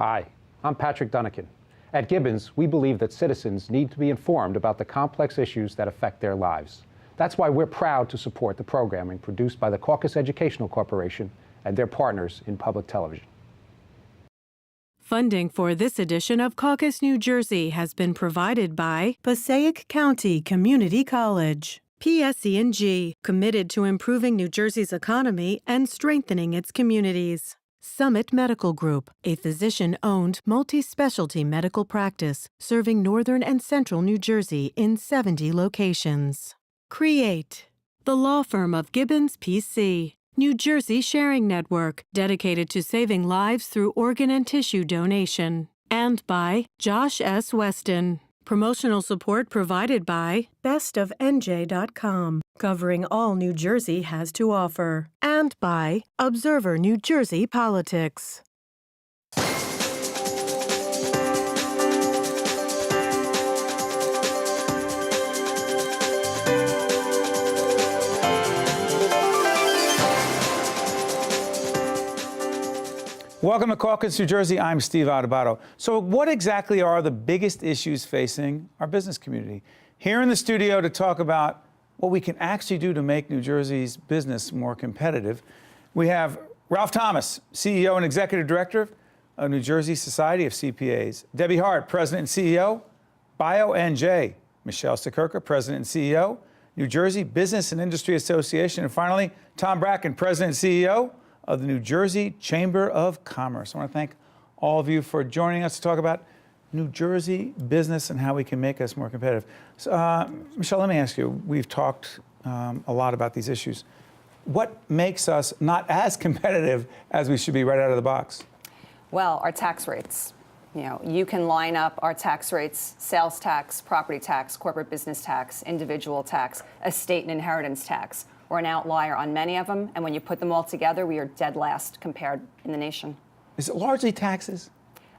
Hi, I'm Patrick Dunnican. At Gibbons, we believe that citizens need to be informed about the complex issues that affect their lives. That's why we're proud to support the programming produced by the CAUCUS Educational Corporation and their partners in public television. Funding for this edition of CAUCUS New Jersey has been provided by Passaic County Community College. PSENG, committed to improving New Jersey's economy and strengthening its communities. Summit Medical Group, a physician-owned multi-specialty medical practice serving northern and central New Jersey in 70 locations. Create, the law firm of Gibbons PC. New Jersey Sharing Network, dedicated to saving lives through organ and tissue donation. And by Josh S. Weston. Promotional support provided by bestofnj.com, covering all New Jersey has to offer. And by Observer New Jersey Politics. Welcome to CAUCUS New Jersey. I'm Steve Adubato. So what exactly are the biggest issues facing our business community? Here in the studio to talk about what we can actually do to make New Jersey's business more competitive, we have Ralph Thomas, CEO and Executive Director of New Jersey Society of CPAs. Debbie Hart, President and CEO, BioNJ. Michele Siekerka, President and CEO, New Jersey Business and Industry Association. And finally, Tom Bracken, President and CEO of the New Jersey Chamber of Commerce. I want to thank all of you for joining us to talk about New Jersey business and how we can make us more competitive. So, Michele, let me ask you, we've talked a lot about these issues. What makes us not as competitive as we should be right out of the box? Well, our tax rates. You know, you can line up our tax rates: sales tax, property tax, corporate business tax, individual tax, estate and inheritance tax. We're an outlier on many of them, and when you put them all together, we are dead last compared in the nation. Is it largely taxes?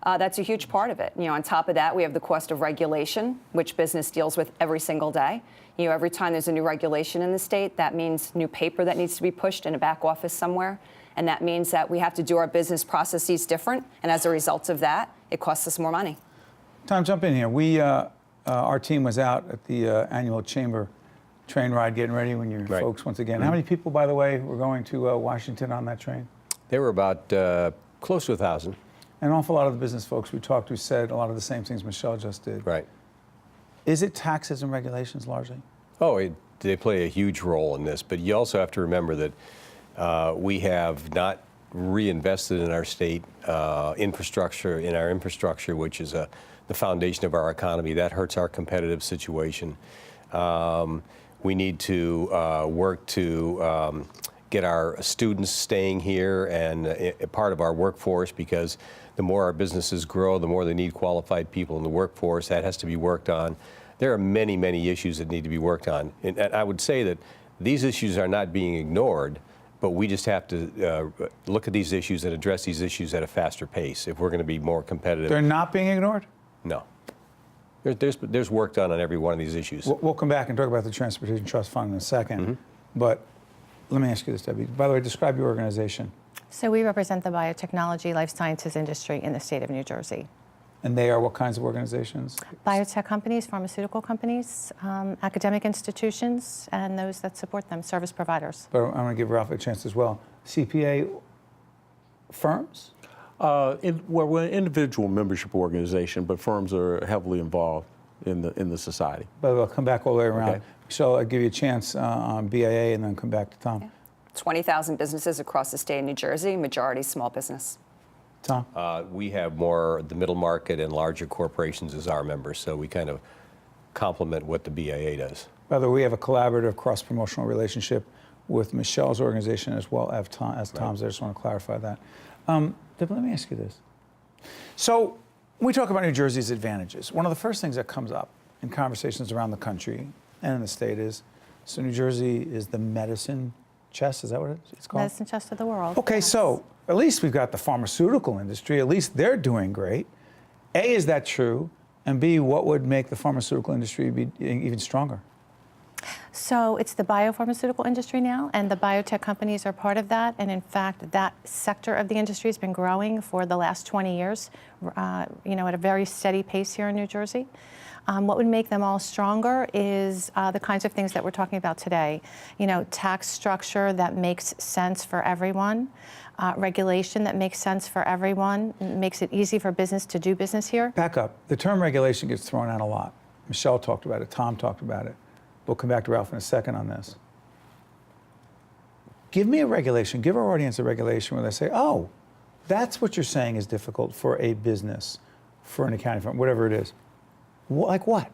That's a huge part of it. You know, on top of that, we have the cost of regulation, which business deals with every single day. You know, every time there's a new regulation in the state, that means new paper that needs to be pushed in a back office somewhere, and that means that we have to do our business processes different, and as a result of that, it costs us more money. Tom, jump in here. Our team was out at the annual Chamber train ride, getting ready when your folks once again. How many people, by the way, were going to Washington on that train? There were about close to 1,000. An awful lot of the business folks we talked to said a lot of the same things Michele just did. Right. Is it taxes and regulations largely? Oh, they play a huge role in this, but you also have to remember that we have not reinvested in our state infrastructure, which is the foundation of our economy. That hurts our competitive situation. We need to work to get our students staying here and a part of our workforce, because the more our businesses grow, the more they need qualified people in the workforce. That has to be worked on. There are many, many issues that need to be worked on. And I would say that these issues are not being ignored, but we just have to look at these issues and address these issues at a faster pace if we're going to be more competitive. They're not being ignored? No. There's work done on every one of these issues. We'll come back and talk about the Transportation Trust Fund in a second. But let me ask you this, Debbie. By the way, describe your organization. So we represent the biotechnology, life sciences industry in the state of New Jersey. And they are what kinds of organizations? Biotech companies, pharmaceutical companies, academic institutions, and those that support them, service providers. But I'm going to give Ralph a chance as well. CPA firms? Well, we're an individual membership organization, but firms are heavily involved in the society. But we'll come back all the way around. Okay. So I'll give you a chance on BIA and then come back to Tom. Yeah. 20,000 businesses across the state of New Jersey, majority small business. Tom? We have more the middle market and larger corporations as our members, so we kind of complement what the BIA does. By the way, we have a collaborative cross-promotional relationship with Michele's organization as well as Tom's. I just want to clarify that. Debbie, let me ask you this. So when we talk about New Jersey's advantages, one of the first things that comes up in conversations around the country and in the state is, so New Jersey is the medicine chest, is that what it's called? Medicine chest of the world. Okay, yes. So at least we've got the pharmaceutical industry, at least they're doing great. A, is that true? And B, what would make the pharmaceutical industry be even stronger? So it's the biopharmaceutical industry now, and the biotech companies are part of that. And in fact, that sector of the industry has been growing for the last 20 years, at a very steady pace here in New Jersey. What would make them all stronger is the kinds of things that we're talking about today. Tax structure that makes sense for everyone, regulation that makes sense for everyone, makes it easy for business to do business here. Back up. The term regulation gets thrown out a lot. Michele talked about it. Tom talked about it. We'll come back to Ralph in a second on this. Give me a regulation. Give our audience a regulation where they say, oh, that's what you're saying is difficult for a business, for an accounting firm, whatever it is. Like what?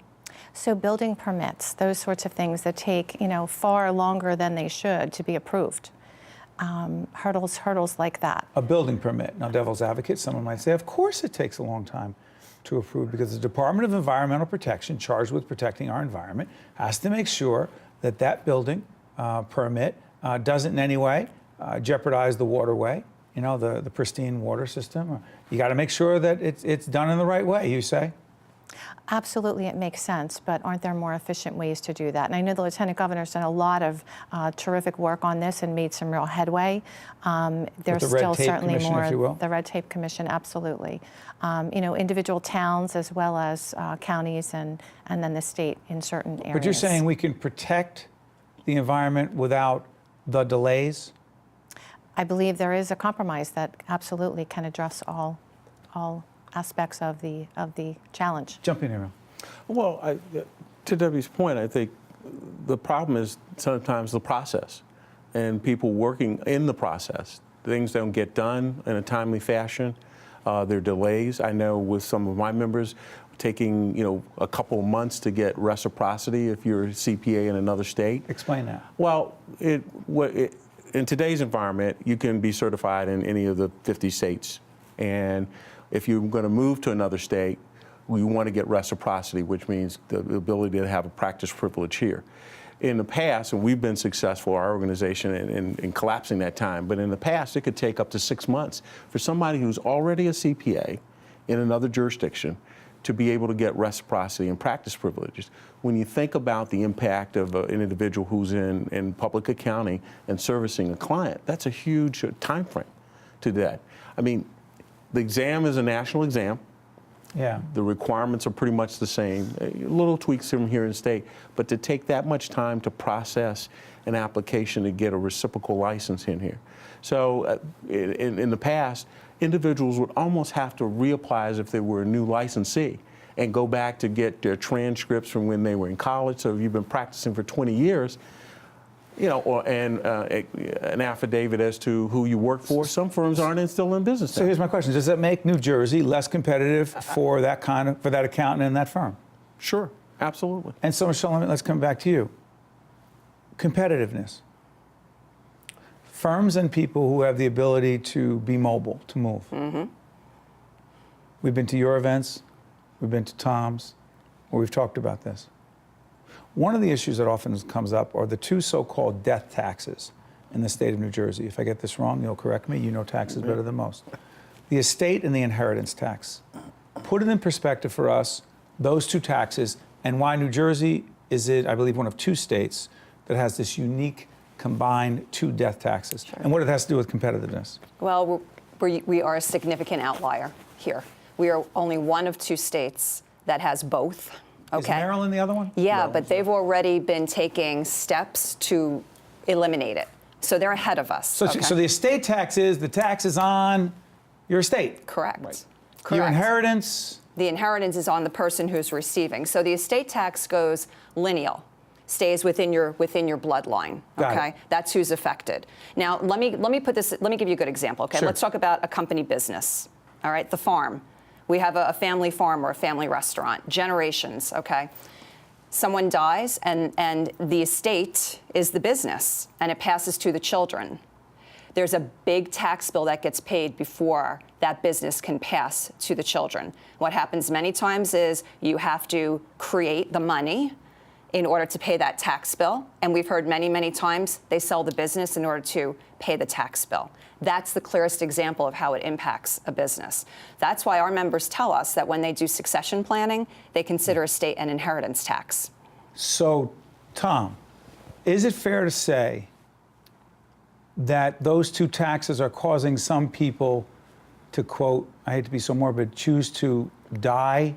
So building permits, those sorts of things that take, far longer than they should to be approved. Hurdles like that. A building permit. Now, devil's advocate, someone might say, of course it takes a long time to approve because the Department of Environmental Protection, charged with protecting our environment, has to make sure that that building permit doesn't in any way jeopardize the waterway, the pristine water system. You got to make sure that it's done in the right way, you say? Absolutely, it makes sense, but aren't there more efficient ways to do that? And I know the Lieutenant Governor's done a lot of terrific work on this and made some real headway. There's still certainly more. If you will. The Red Tape Commission, absolutely. Individual towns as well as counties and then the state in certain areas. But you're saying we can protect the environment without the delays? I believe there is a compromise that absolutely can address all aspects of the challenge. Jump in here. Well, to Debbie's point, I think the problem is sometimes the process and people working in the process. Things don't get done in a timely fashion. There are delays. I know with some of my members taking a couple of months to get reciprocity if you're a CPA in another state. Explain that. Well, in today's environment, you can be certified in any of the 50 states. And if you're going to move to another state, we want to get reciprocity, which means the ability to have a practice privilege here. In the past, and we've been successful, our organization, in collapsing that time, but in the past, it could take up to 6 months for somebody who's already a CPA in another jurisdiction to be able to get reciprocity and practice privileges. When you think about the impact of an individual who's in public accounting and servicing a client, that's a huge time frame to that. I mean, the exam is a national exam. Yeah. The requirements are pretty much the same, little tweaks from here in state, but to take that much time to process an application to get a reciprocal license in here. So in the past, individuals would almost have to reapply as if they were a new licensee and go back to get their transcripts from when they were in college. So if you've been practicing for 20 years, an affidavit as to who you work for. Some firms aren't still in business. So here's my question: does that make New Jersey less competitive for that accountant and that firm? Sure, absolutely. And so, Michele, let's come back to you. Competitiveness. Firms and people who have the ability to be mobile, to move. Mm-hmm. We've been to your events, we've been to Tom's, where we've talked about this. One of the issues that often comes up are the two so-called death taxes in the state of New Jersey. If I get this wrong, you'll correct me. You know taxes better than most. The estate and the inheritance tax. Put it in perspective for us, those two taxes, and why New Jersey is, I believe, one of two states that has this unique combined two death taxes, sure, and what it has to do with competitiveness. Well, we are a significant outlier here. We are only one of two states that has both. Okay. Is Maryland the other one? Yeah, but they've already been taking steps to eliminate it. So they're ahead of us. So, okay? So the estate tax is the taxes on your estate. Correct. Right. Correct. Your inheritance? The inheritance is on the person who's receiving. So the estate tax goes lineal, stays within your bloodline. Okay, that's who's affected. Now let me give you a good example. Okay, sure. Let's talk about a company business. All right, the farm. We have a family farm or a family restaurant, generations, okay? Someone dies and the estate is the business and it passes to the children. There's a big tax bill that gets paid before that business can pass to the children. What happens many times is you have to create the money in order to pay that tax bill. And we've heard many, many times they sell the business in order to pay the tax bill. That's the clearest example of how it impacts a business. That's why our members tell us that when they do succession planning, they consider estate and inheritance tax. So, Tom, Is it fair to say that those two taxes are causing some people to, quote, I hate to be so morbid, choose to die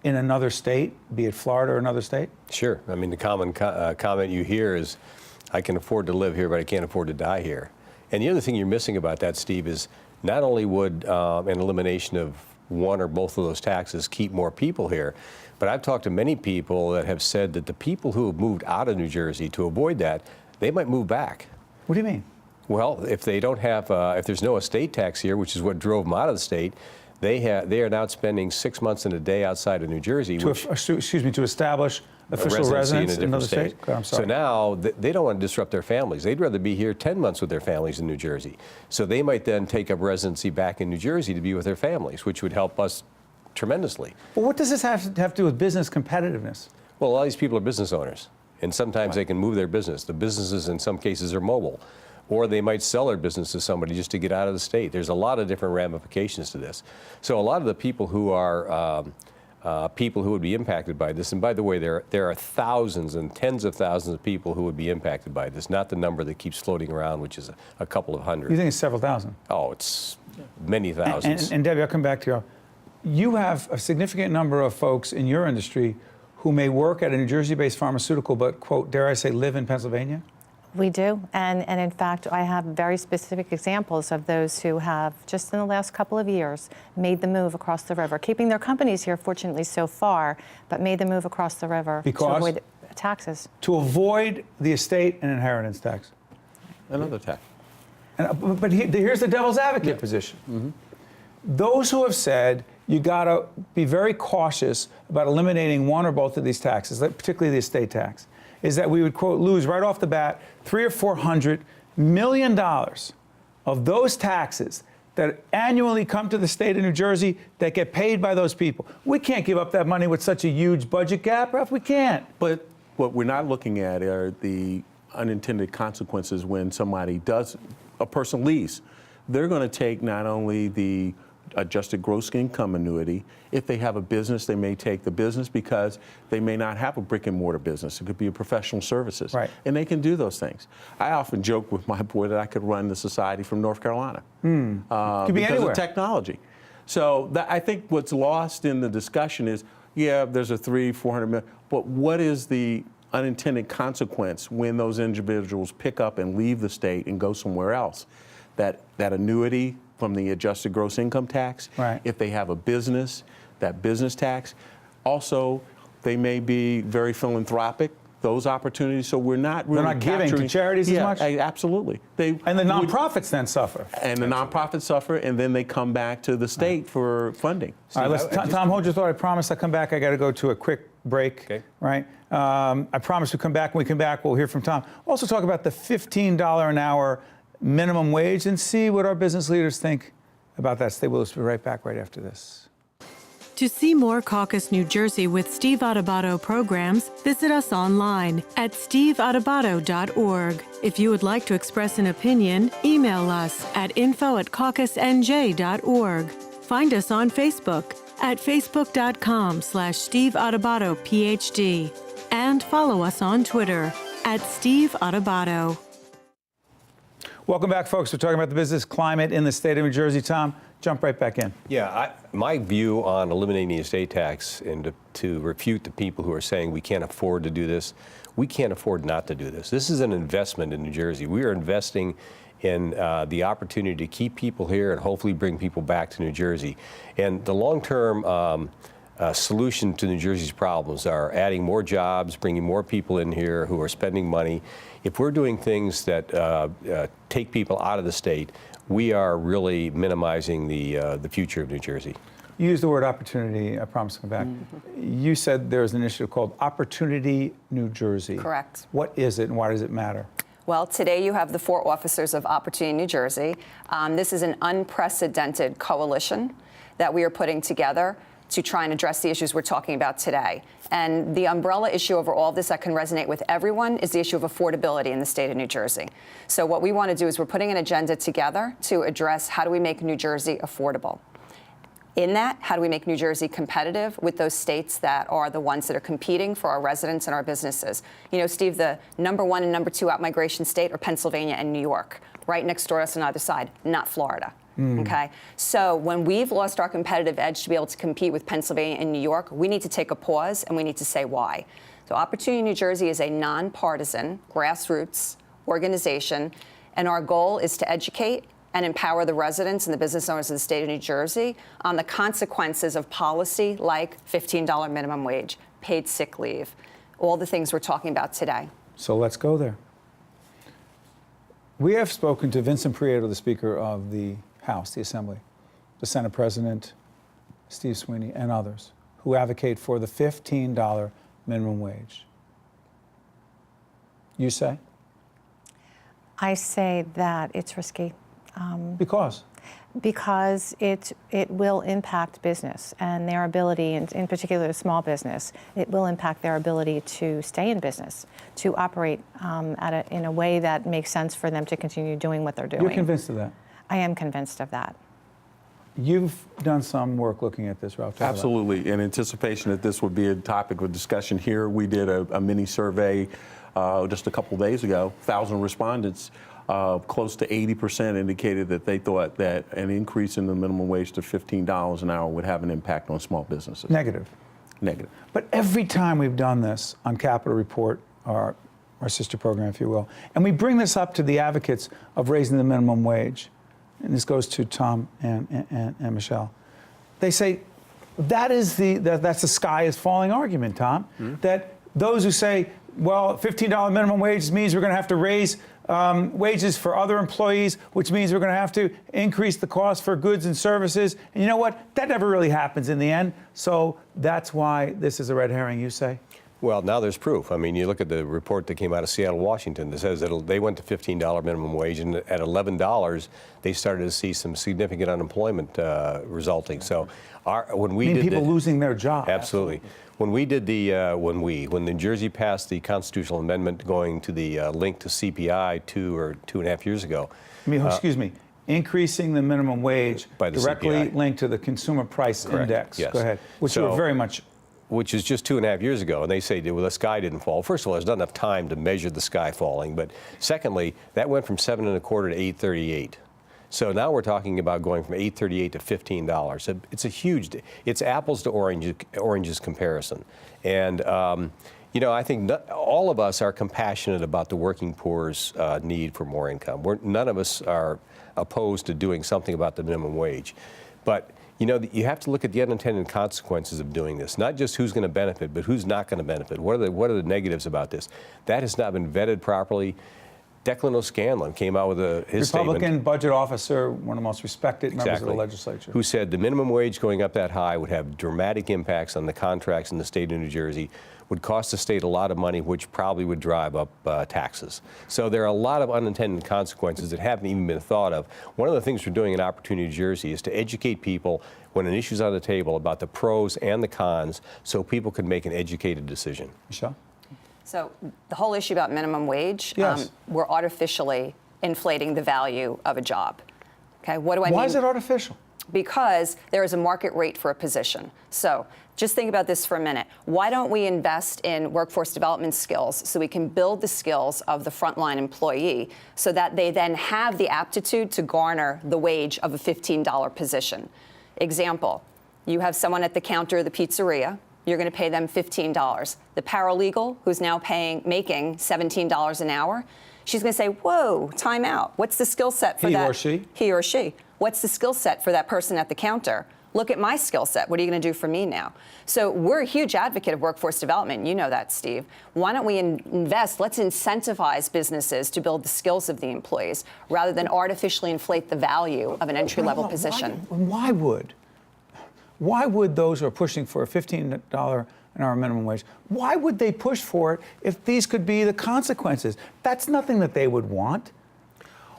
in another state, be it Florida or another state? Sure. I mean, the common comment you hear is, I can afford to live here, but I can't afford to die here. And the other thing you're missing about that, Steve, is not only would an elimination of one or both of those taxes keep more people here, but I've talked to many people that have said that the people who have moved out of New Jersey to avoid that, they might move back. What do you mean? Well, if they don't have, if there's no estate tax here, which is what drove them out of the state, they are now spending 6 months and a day outside of New Jersey. To establish official residence in another state? I'm sorry. So now they don't want to disrupt their families. They'd rather be here 10 months with their families in New Jersey. So they might then take up residency back in New Jersey to be with their families, which would help us tremendously. Well, what does this have to do with business competitiveness? Well, a lot of these people are business owners, and sometimes they can move their business. The businesses in some cases are mobile, or they might sell their business to somebody just to get out of the state. There's a lot of different ramifications to this. So a lot of the people who are people who would be impacted by this, and by the way, there are thousands and tens of thousands of people who would be impacted by this, not the number that keeps floating around, which is a couple of hundred. You think it's several thousand? Oh, it's many thousands. And Debbie, I'll come back to you. You have a significant number of folks in your industry who may work at a New Jersey-based pharmaceutical, but, quote, dare I say, live in Pennsylvania? We do, and in fact, I have very specific examples of those who have, just in the last couple of years, made the move across the river, keeping their companies here, fortunately, so far, but made the move across the river to avoid taxes. To avoid the estate and inheritance tax. Another tax. But here's the devil's advocate position. Mm-hmm. Those who have said you got to be very cautious about eliminating one or both of these taxes, particularly the estate tax, is that we would, quote, lose right off the bat $300 or $400 million of those taxes that annually come to the state of New Jersey that get paid by those people. We can't give up that money with such a huge budget gap, Ralph. We can't. But what we're not looking at are the unintended consequences when a person leaves. They're going to take not only the adjusted gross income annuity. If they have a business, they may take the business because they may not have a brick and mortar business. It could be a professional services. Right. And they can do those things. I often joke with my boy that I could run the society from North Carolina. Could be because anywhere. of technology. So I think what's lost in the discussion is, yeah, there's a $400 million, but what is the unintended consequence when those individuals pick up and leave the state and go somewhere else? That annuity from the adjusted gross income tax. Right. If they have a business, that business tax. Also, they may be very philanthropic, those opportunities. So we're not really They're not giving to charities as much? Absolutely. And the nonprofits then suffer. And the nonprofits suffer, and then they come back to the state for funding. All right, Tom, hold your thought. I promise I'll come back. I got to go to a quick break. Okay. Right? I promise we'll come back. When we come back, we'll hear from Tom. Also talk about the $15 an hour minimum wage and see what our business leaders think about that. Stay with us. We'll be right back right after this. To see more Caucus New Jersey with Steve Adubato programs, visit us online at steveadubato.org. If you would like to express an opinion, email us at info@caucusnj.org. Find us on Facebook at facebook.com/Steve Adubato PhD and follow us on Twitter at Steve Adubato. Welcome back, folks. We're talking about the business climate in the state of New Jersey. Tom, jump right back in. Yeah, my view on eliminating the estate tax and to refute the people who are saying we can't afford to do this, we can't afford not to do this. This is an investment in New Jersey. We are investing in the opportunity to keep people here and hopefully bring people back to New Jersey. And the long-term solution to New Jersey's problems are adding more jobs, bringing more people in here who are spending money. If we're doing things that take people out of the state, we are really minimizing the future of New Jersey. You used the word opportunity. I promise to come back. Mm-hmm. You said there's an initiative called Opportunity New Jersey. Correct. What is it and why does it matter? Well, today you have the 4 officers of Opportunity New Jersey. This is an unprecedented coalition that we are putting together to try and address the issues we're talking about today. And the umbrella issue over all of this that can resonate with everyone is the issue of affordability in the state of New Jersey. So what we want to do is we're putting an agenda together to address how do we make New Jersey affordable. In that, how do we make New Jersey competitive with those states that are the ones that are competing for our residents and our businesses? You know, Steve, the #1 and #2 out-migration state are Pennsylvania and New York, right next door to us on either side, not Florida. Okay, so when we've lost our competitive edge to be able to compete with Pennsylvania and New York, we need to take a pause and we need to say why. So Opportunity New Jersey is a nonpartisan, grassroots organization, and our goal is to educate and empower the residents and the business owners of the state of New Jersey on the consequences of policy like $15 minimum wage, paid sick leave, all the things we're talking about today. So let's go there. We have spoken to Vincent Prieto, the Speaker of the House, the Assembly, the Senate President, Steve Sweeney, and others who advocate for the $15 minimum wage. You say? I say that it's risky. Because? Because it will impact business and their ability, and in particular small business, it will impact their ability to stay in business, to operate in a way that makes sense for them to continue doing what they're doing. You're convinced of that? I am convinced of that. You've done some work looking at this, Ralph. Absolutely. In anticipation that this would be a topic of discussion here, we did a mini survey just a couple days ago, 1,000 respondents. Close to 80% indicated that they thought that an increase in the minimum wage to $15 an hour would have an impact on small businesses. Negative. Negative. But every time we've done this on Capital Report, our sister program, if you will, and we bring this up to the advocates of raising the minimum wage, and this goes to Tom and Michele, they say that's the sky is falling argument, Tom, that those who say, well, $15 minimum wage means we're going to have to raise wages for other employees, which means we're going to have to increase the cost for goods and services. And you know what? That never really happens in the end. So that's why this is a red herring, you say? Well, now there's proof. I mean, you look at the report that came out of Seattle, Washington, that says that they went to $15 minimum wage, and at $11, they started to see some significant unemployment resulting. So, when we did people losing their jobs. Absolutely. When we did when New Jersey passed the constitutional amendment going to the link to CPI 2.5 years ago. Excuse me. Increasing the minimum wage by the directly CPI. Linked to the Consumer Price Index. Yes. Go ahead. Which were very much. Which is just 2.5 years ago, and they say, well, the sky didn't fall. First of all, there's not enough time to measure the sky falling, but secondly, that went from $7.25 to $8.38. So now we're talking about going from $8.38 to $15. So it's a huge, it's apples to oranges comparison. And, you know, I think all of us are compassionate about the working poor's need for more income. None of us are opposed to doing something about the minimum wage. But you know, you have to look at the unintended consequences of doing this, not just who's going to benefit, but who's not going to benefit. What are the negatives about this? That has not been vetted properly. Declan O'Scanlan came out with his Republican statement. budget officer, one of the most respected members of the legislature. Who said the minimum wage going up that high would have dramatic impacts on the contracts in the state of New Jersey, would cost the state a lot of money, which probably would drive up taxes. So there are a lot of unintended consequences that haven't even been thought of. One of the things we're doing in Opportunity New Jersey is to educate people when an issue's on the table about the pros and the cons so people can make an educated decision. Michele? So the whole issue about minimum wage, yes. We're artificially inflating the value of a job. Okay, what do I mean? Why is it artificial? Because there is a market rate for a position. So just think about this for a minute. Why don't we invest in workforce development skills so we can build the skills of the frontline employee so that they then have the aptitude to garner the wage of a $15 position? Example, you have someone at the counter of the pizzeria. You're going to pay them $15. The paralegal, who's now making $17 an hour, she's going to say, whoa, time out. What's the skill set for that? He or she? He or she. What's the skill set for that person at the counter? Look at my skill set. What are you going to do for me now? So we're a huge advocate of workforce development. You know that, Steve. Why don't we invest? Let's incentivize businesses to build the skills of the employees rather than artificially inflate the value of an entry-level position. Why would those who are pushing for a $15 an hour minimum wage, why would they push for it if these could be the consequences? That's nothing that they would want.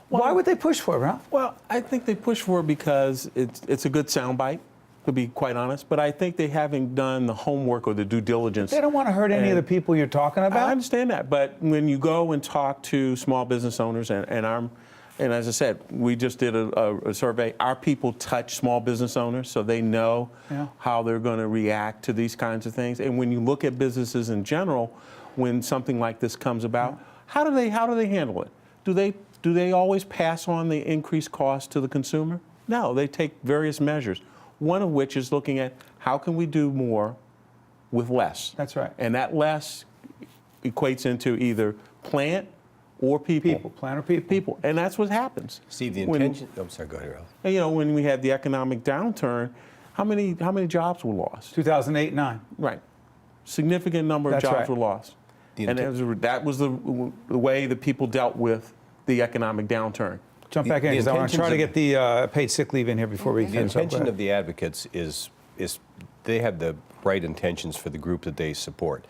Well, why would they push for it, Ralph? Well, I think they push for it because it's a good soundbite, to be quite honest. But I think they haven't done the homework or the due diligence. They don't want to hurt any of the people you're talking about. I understand that. But when you go and talk to small business owners, and And as I said, we just did a survey. Our people touch small business owners, so they know how they're going to react to these kinds of things. And when you look at businesses in general, when something like this comes about, how do they handle it? Do they always pass on the increased cost to the consumer? No, they take various measures. One of which is looking at how can we do more with less. That's right. And that less equates into either plant or people. Plant or people. People. And that's what happens. Steve, the intention. I'm sorry. Go ahead, Ralph. You know, when we had the economic downturn, how many jobs were lost? 2008-9. Right. Significant number of That's jobs right. were lost. And that was the way that people dealt with the economic downturn. Jump back in, because I want to try to get the paid sick leave in here before we The finish up. intention of the advocates is they have the right intentions for the group that they support.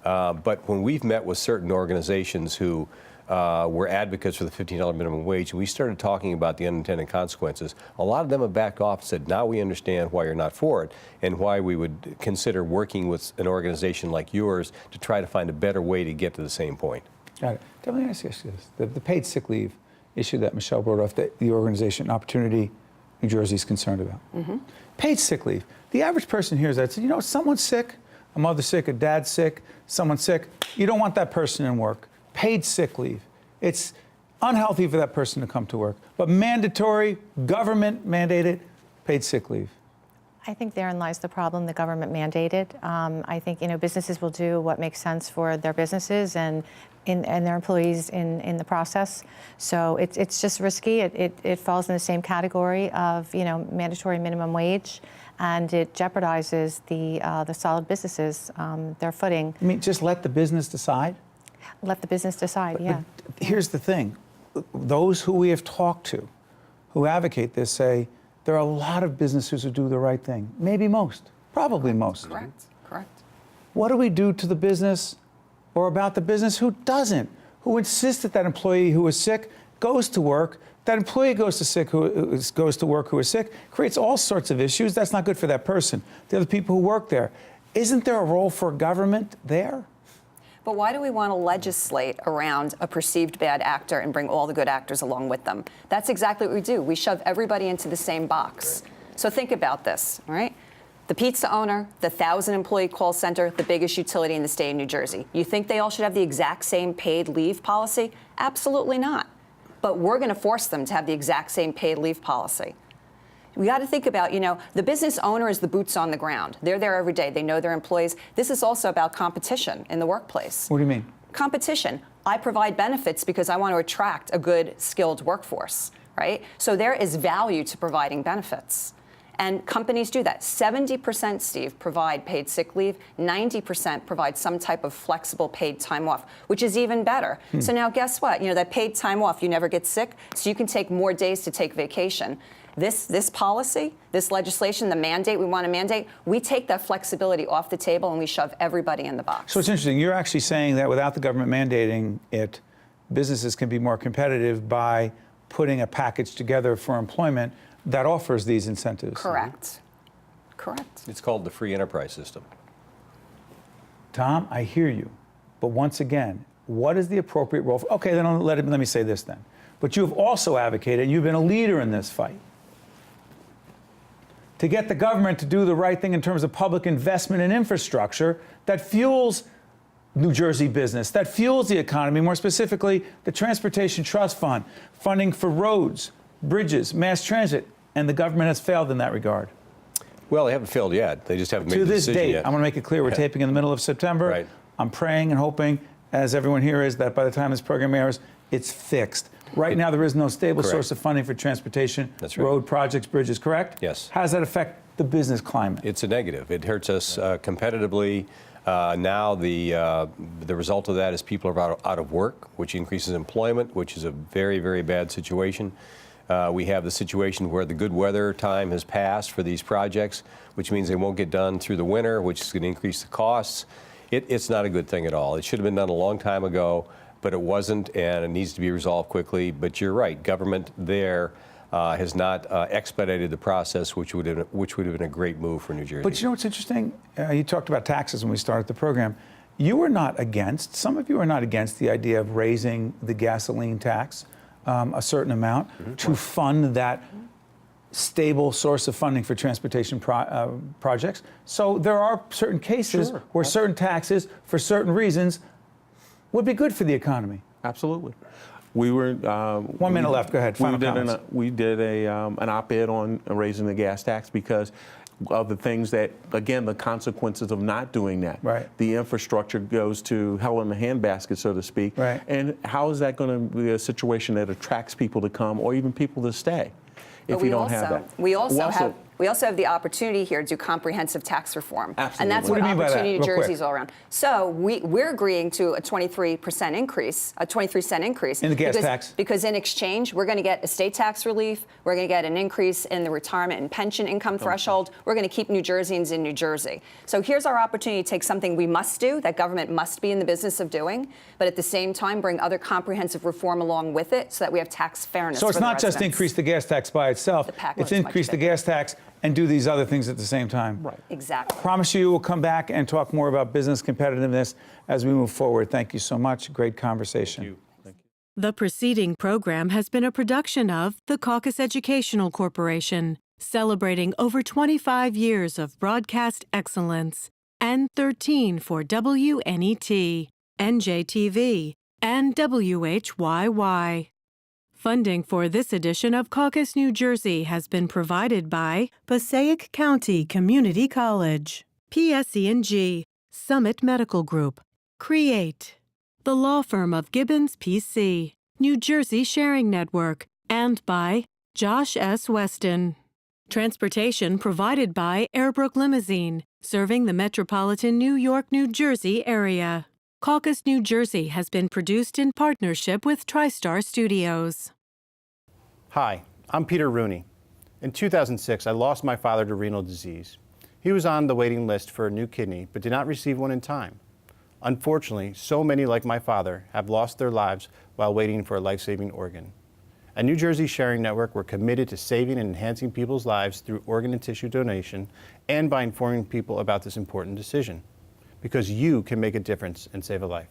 But when we've met with certain organizations who were advocates for the $15 minimum wage, and we started talking about the unintended consequences, a lot of them have backed off and said, now we understand why you're not for it and why we would consider working with an organization like yours to try to find a better way to get to the same point. Got it. Let me ask you this. The paid sick leave issue that Michele brought up, that the organization Opportunity New Jersey is concerned about. Paid sick leave. The average person hears that, says, you know, someone's sick, a mother's sick, a dad's sick, someone's sick. You don't want that person in work. Paid sick leave. It's unhealthy for that person to come to work. But mandatory, government mandated, paid sick leave. I think therein lies the problem, the government mandated. I think, you know, businesses will do what makes sense for their businesses and their employees in the process. So it's just risky. It falls in the same category of, you know, mandatory minimum wage, and it jeopardizes the solid businesses, their footing. I mean, just let the business decide? Let the business decide, yeah. But here's the thing. Those who we have talked to who advocate this say there are a lot of businesses who do the right thing. Maybe most, probably most. Correct. Correct. What do we do to the business or about the business who doesn't, who insists that that employee who is sick goes to work, that employee goes to work who is sick, creates all sorts of issues. That's not good for that person. The other people who work there. Isn't there a role for government there? But why do we want to legislate around a perceived bad actor and bring all the good actors along with them? That's exactly what we do. We shove everybody into the same box. So think about this, all right? The pizza owner, the 1,000-employee call center, the biggest utility in the state of New Jersey. You think they all should have the exact same paid leave policy? Absolutely not. But we're going to force them to have the exact same paid leave policy. We got to think about, you know, the business owner is the boots on the ground. They're there every day. They know their employees. This is also about competition in the workplace. What do you mean? Competition. I provide benefits because I want to attract a good, skilled workforce, right? So there is value to providing benefits. And companies do that. 70%, Steve, provide paid sick leave. 90% provide some type of flexible paid time off, which is even better. So now guess what? You know, that paid time off, you never get sick, so you can take more days to take vacation. This policy, this legislation, the mandate we want to mandate, we take that flexibility off the table and we shove everybody in the box. So it's interesting. You're actually saying that without the government mandating it, businesses can be more competitive by putting a package together for employment that offers these incentives. Correct. Correct. It's called the free enterprise system. Tom, I hear you. But once again, what is the appropriate role? Okay, then let me say this then. But you have also advocated, and you've been a leader in this fight, to get the government to do the right thing in terms of public investment in infrastructure that fuels New Jersey business, that fuels the economy, more specifically the Transportation Trust Fund, funding for roads, bridges, mass transit, and the government has failed in that regard. Well, they haven't failed yet. They just haven't made To the this decision date, yet. I'm going to make it clear, we're taping in the middle of September. Right. I'm praying and hoping, as everyone here is, that by the time this program airs, it's fixed. Right now, there is no stable Correct. source of funding for transportation, That's right. road projects, bridges, correct? Yes. How does that affect the business climate? It's a negative. It hurts us competitively. Now the result of that is people are out of work, which increases employment, which is a very, very bad situation. We have the situation where the good weather time has passed for these projects, which means they won't get done through the winter, which is going to increase the costs. It's not a good thing at all. It should have been done a long time ago, but it wasn't, and it needs to be resolved quickly. But you're right, government there has not expedited the process, which would have been a great move for New Jersey. But you know what's interesting? You talked about taxes when we started the program. You were not against, some of you are not against the idea of raising the gasoline tax a certain amount to fund that stable source of funding for transportation projects. So there are certain cases where certain taxes, for certain reasons, would be good for the economy. Absolutely. We were 1 minute left. Go ahead. Final comments. We did an op-ed on raising the gas tax because of the things that, again, the consequences of not doing that. Right. The infrastructure goes to hell in the handbasket, so to speak. Right. And how is that going to be a situation that attracts people to come or even people to stay if you don't have that? We also have the opportunity here to do comprehensive tax reform. Absolutely. And that's What what do you mean by that? Opportunity New Real quick. Jersey's all around. So we're agreeing to a 23% increase, a 23-cent increase. In the gas tax. Because in exchange, we're going to get estate tax relief, we're going to get an increase in the retirement and pension income threshold, we're going to keep New Jerseyans in New Jersey. So here's our opportunity to take something we must do, that government must be in the business of doing, but at the same time bring other comprehensive reform along with it so that we have tax fairness So it's for the not just residents. increase the gas tax by itself. The package It's is much increase the bigger. gas tax and do these other things at the same time. Right. Exactly. Promise you we'll come back and talk more about business competitiveness as we move forward. Thank you so much. Great conversation. Thank you. The preceding program has been a production of the CAUCUS Educational Corporation, celebrating over 25 years of broadcast excellence, and 13 for WNET, NJTV, and WHYY. Funding for this edition of CAUCUS New Jersey has been provided by Passaic County Community College, PSE&G, Summit Medical Group, Create, the law firm of Gibbons PC, New Jersey Sharing Network, and by Josh S. Weston. Transportation provided by Airbrook Limousine, serving the metropolitan New York, New Jersey area. CAUCUS New Jersey has been produced in partnership with TriStar Studios. Hi, I'm Peter Rooney. In 2006, I lost my father to renal disease. He was on the waiting list for a new kidney, but did not receive one in time. Unfortunately, so many like my father have lost their lives while waiting for a life-saving organ. At New Jersey Sharing Network, we're committed to saving and enhancing people's lives through organ and tissue donation and by informing people about this important decision. Because you can make a difference and save a life.